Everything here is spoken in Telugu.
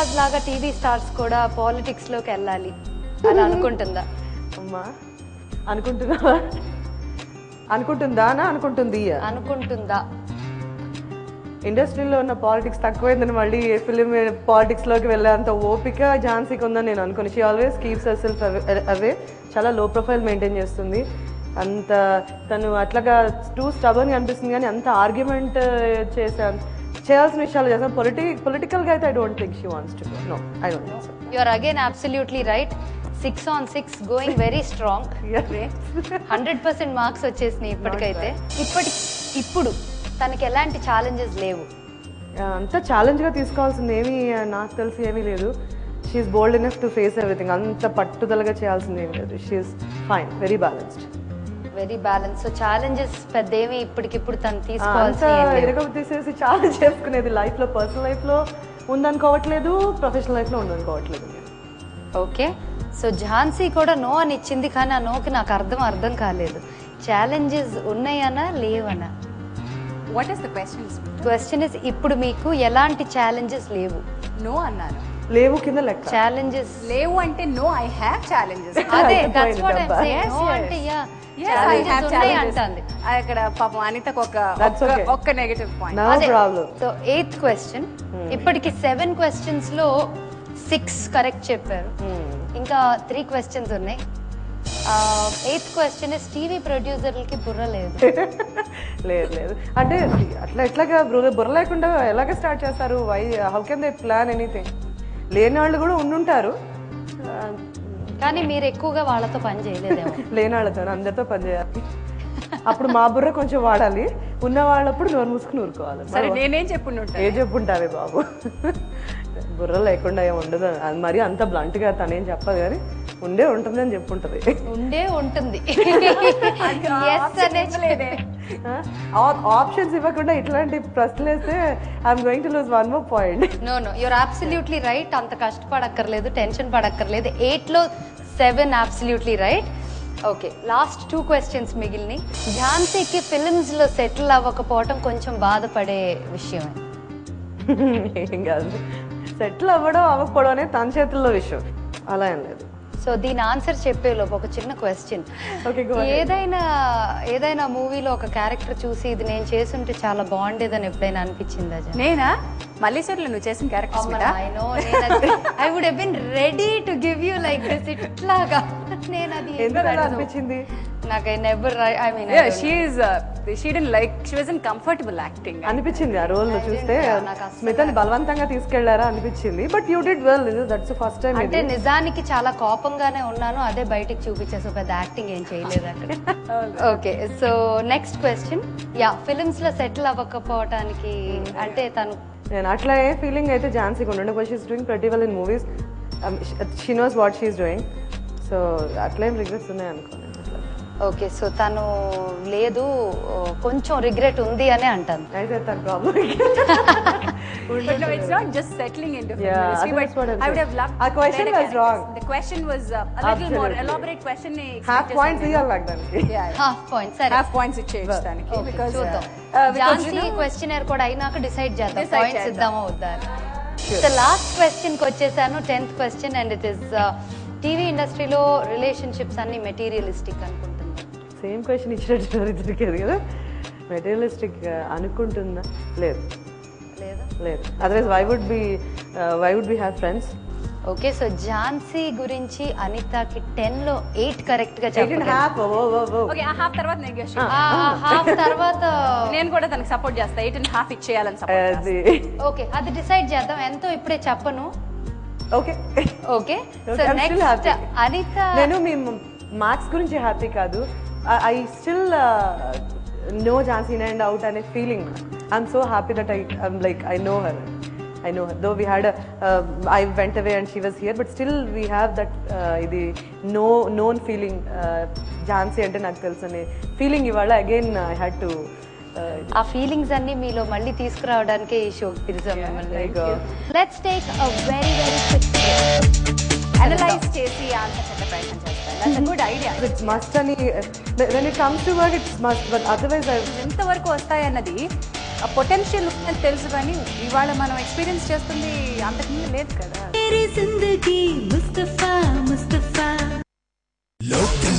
ప్రసాద్ లాగా టీవీ స్టార్స్ కూడా పాలిటిక్స్ లోకి వెళ్ళాలి అని అనుకుంటుందా? అమ్మా అనుకుంటున్నావా? అనుకుంటుందా అనుకుంటుందా? ఇండస్ట్రీలో ఉన్న పాలిటిక్స్ తక్కువైందని మళ్ళీ ఫిలిం పాలిటిక్స్ లోకి వెళ్ళేంత ఓపిక ఝాన్సీకి ఉందని నేను అనుకుని. She always keeps herself away. చాలా లో ప్రొఫైల్ మెయింటైన్ చేస్తుంది. అంత తను అట్లాగా టూ స్టబర్న్గా అనిపిస్తుంది, కానీ అంత ఆర్గ్యుమెంట్ చేయాల్సిన విషయాలు చేస్తాను. పొలిటికల్గా అయితే I don't think she wants to go. No, I don't think so. You are again absolutely right. 6 on 6 going very strong. 100% marks వచ్చేసినాయి ఇప్పటికైతే. ఇప్పుడు తనకి ఎలాంటి ఛాలెంజెస్ లేవు? అంత ఛాలెంజ్గా తీసుకోవాల్సింది ఏమీ నాకు తెలిసి ఏమీ లేదు. She's bold enough to face everything. అంత పట్టుదలగా చేయాల్సింది ఏమీ లేదు. She's fine, very balanced. Very balance. So challenges పెద్ద ఏమి ఇప్పటికిప్పుడు తను తీసుకోవాల్సి తీసేసి చాలా చేసుకునేది లైఫ్లో, పర్సనల్ లైఫ్లో ఉందనుకోవట్లేదు, ప్రొఫెషనల్ లైఫ్లో ఉందనుకోవట్లేదు. ఓకే, సో ఝాన్సీ కూడా నో అని ఇచ్చింది, కానీ ఆ నోకి నాకు అర్థం కాలేదు. ఛాలెంజెస్ ఉన్నాయనా లేవనా? What is the question is ఇప్పుడు మీకు ఎలాంటి ఛాలెంజెస్ లేవు? నో అన్నాను. లేవు కింద లెక్క. ఛాలెంజెస్ లేవు అంటే నో, ఐ హ్యావ్ ఛాలెంజెస్. అదే that's what I am saying. No అంటే యా ఛాలెంజెస్ ఉన్నాయి అంటుంది. అక్కడ పాపం అనితకు ఒక్క negative point. No problem. So 8th question, ఇప్పటికి 7 questions లో 6 కరెక్ట్ చెప్పారు. ఇంకా 3 questions ఉన్నాయి. 8th క్వశ్చన్ ఇస్ టీవీ ప్రొడ్యూసర్లకి బుర్ర లేదు. లేదు అంటే ఎట్లాగా బుర్ర లేకుండా ఎలాగ స్టార్ట్ చేస్తారు? How can they plan anything? లేని వాళ్ళు కూడా ఉండుంటారు, కానీ మీరు ఎక్కువగా వాళ్ళతో పని చేయలేదేమో. లేని వాళ్ళతో అందరితో పని చేయాలి. అప్పుడు మా బుర్ర కొంచెం వాడాలి, ఉన్న వాళ్ళప్పుడు నోరు మూసుకుని ఊరుకోవాలి. సరే, నేనేం చెప్పుంటావే బాబు, బుర్ర లేకుండా ఏమి ఉండదు. అది మరి అంత బ్లంట్గా తనేం చెప్పదు, కానీ ఉంటుంది అని చెప్పుంటది. ఉంటుంది. ఆప్షన్స్ ఇవ్వకుండా ఇట్లాంటి ప్రశ్నలు వేస్తే I'm going to lose 1 more point. No you're absolutely right. అంత కష్టపడక్కర్లేదు, టెన్షన్ పడక్కర్లేదు. 8 లో 7 absolutely right. Okay, last 2 questions మిగిలినాయి. ఝాన్సీకి ఫిల్మ్స్ లో సెటిల్ అవ్వకపోవటం కొంచెం బాధపడే విషయమే. ఏం కాదు, సెటిల్ అవ్వకపోవడం అనేది తన చేతుల్లో విషయం, అలా ఏం లేదు. సో దీని ఆన్సర్ చెప్పేలోపు ఒక చిన్న క్వశ్చన్. ఏదైనా మూవీలో ఒక క్యారెక్టర్ చూసి ఇది నేను చేస్తుంటే చాలా బాగుండేదని ఎప్పుడైనా అనిపించిందా? నేనా? మల్లీశ్వర్లో నువ్వు చేసిన character I would have been ready to give you like this ఇట్లాగా. నేను అది అనిపించింది నాకు. I never, I mean she didn't like, she wasn't comfortable acting అనిపించింది ఆ రోల్ లో చూస్తే. స్మితని బలవంతంగా తీసుకెళ్లారా అనిపించింది. But you did well. That's first time. అంటే నిజానికి చాలా కోపంగానే ఉన్నాను, అదే బయటికి చూపించేసి పెద్ద యాక్టింగ్ ఏం చేయలేదు అక్కడ. Okay, so next question. Films లో సెటిల్ అవ్వకపోవటానికి అంటే తను, నేను అట్లా ఏ ఫీలింగ్ అయితే ఝాన్సీకి ఉండండి. But she's doing pretty well in movies. She knows what she's doing. So అట్లా ఏం రిగ్రెట్స్ ఉన్నాయి అనుకోండి. ఓకే, సో తను లేదు, కొంచెం రిగ్రెట్ ఉంది అని అంటాను. అయితే తన problem. No, it's not just settling into film industry, but I would have loved. Our question was wrong. The question was a little more elaborate question. Half points ఇయ్యాలి నాకు దానికి. Half points, సరే. Half points ఇచ్చేయచ్చు దానికి. Because ఝాన్సీ క్వశ్చనర్ కూడా అయినాక డిసైడ్ చేద్దాం పాయింట్స్ ఇద్దామా వద్దా. సో లాస్ట్ క్వశ్చన్ కి వచ్చేసాను, 10th question, and it is TV ఇండస్ట్రీలో రిలేషన్షిప్స్ అన్ని మెటీరియలిస్టిక్ అనుకుంటున్నా. సేమ్ క్వశ్చన్ ఇచ్చినట్టు దొరికేది కదా. మెటీరియలిస్టిక్ అనుకుంటుందా? లేదు. Otherwise why would be have friends? Okay, so Jhansi గురించి అనితకి 10 లో 8 కరెక్ట్ గా చెప్పారు. ఓకే, ఆ హాఫ్ తర్వాత నెగోషియేట్. హాఫ్ తర్వాత నేను కూడా తనకి సపోర్ట్ చేస్తా. 8.5 ఇచ్చేయాలని సపోర్ట్ చేస్తా. ఓకే, అది డిసైడ్ చేద్దాం. ఎంతో ఇప్పుడే చెప్పను. Okay, so next Anitha. నేను మీ మార్క్స్ గురించి హ్యాపీ కాదు. I still know Jhansi in and out and a feeling. I'm so happy that I know her. Though we had I went away and she was here, but still we have that known feeling. Jhansi ante నాకు తెలుసనే feeling ఇవాళ again I had to. ఆ ఫీలింగ్స్ అన్ని మీలో మళ్ళీ తీసుకురావడానికి ఈ షోకి పిలిచాం మిమ్మల్ని. Let's take a very quick break. Analyze చేసి ఆన్సర్ చెప్పే ప్రయత్నం చేస్తాను. That's a good idea. It's must అని when it comes to work it's must, but otherwise ఎంత వరకు వస్తాయి అన్నది ఆ పొటెన్షియల్ ఉందని తెలుసు కానీ ఇవాళ మనం ఎక్స్పీరియన్స్ చేస్తుంది అంతకుముందు లేదు కదా. Local.